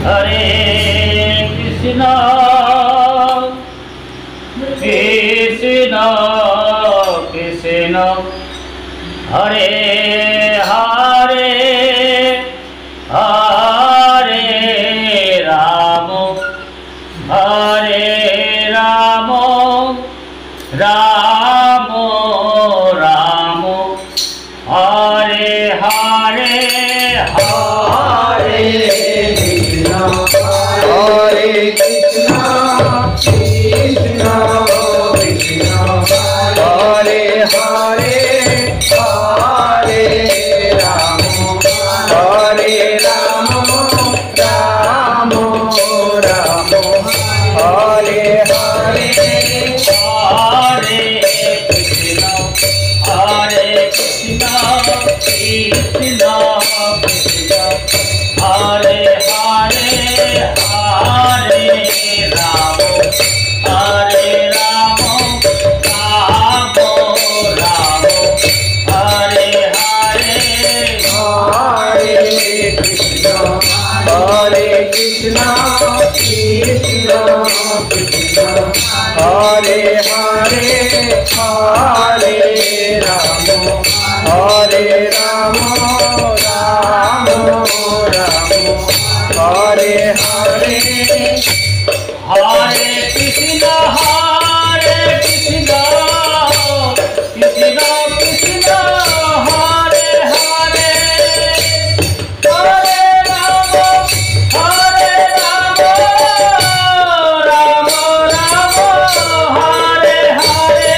Hare Krishna Krishna Krishna Hare Hare Hare Ram Ram Ram Hare Hare Hare Krishna Krishna Krishna Hare Hare Hare Ram Ram Ram Ram Hare Hare Hare Krishna Krishna Krishna Hare Hare Hare Ram Ram Ram Hare Hare Hare Krishna Krishna Krishna Hare Hare Hare Ram Ram Ram Ram Hare Hare Hare Krishna Krishna Krishna Hare Hare Hare Ram Ram Ram Hare Hare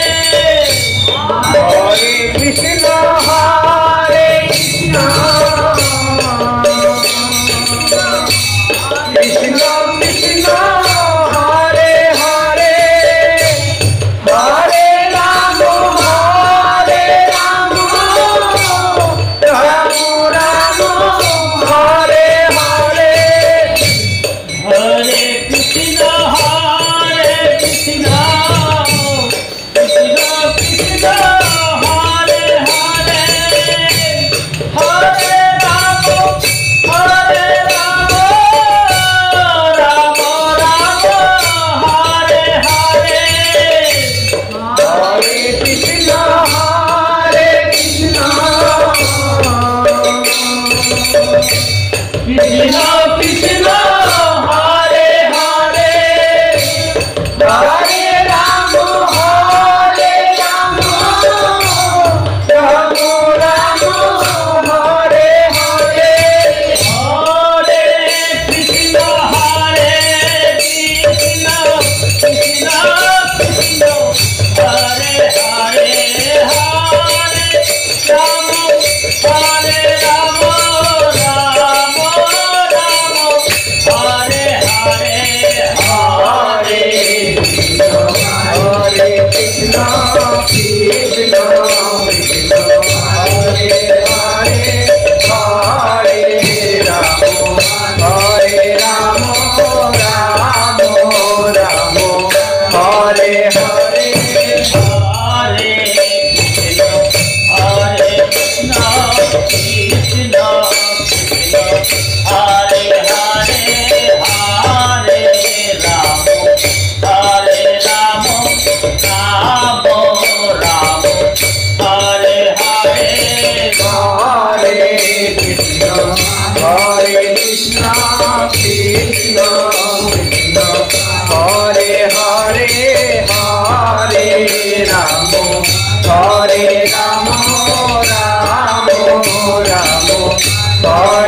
Hare Krishna Krishna Krishna Hare Hare Hare Ram Ram Ram Hare Hare Hare Krishna Krishna Krishna Hare Hare Hare Ram Ram Ram Hare Hare Hare Krishna Krishna Krishna Hare Hare Hare Ram Ram Ram Hare Hare Hare Krishna Krishna Krishna Hare Hare Hare Ram Ram Ram Hare Hare Hare Krishna Krishna Hare Hare Hare Ram Ram Ram Hare Hare Hare Krishna Krishna Hare Hare Hare Ram Ram Ram Hare Hare Hare Krishna Krishna Hare Hare Hare Ram Ram Ram Hare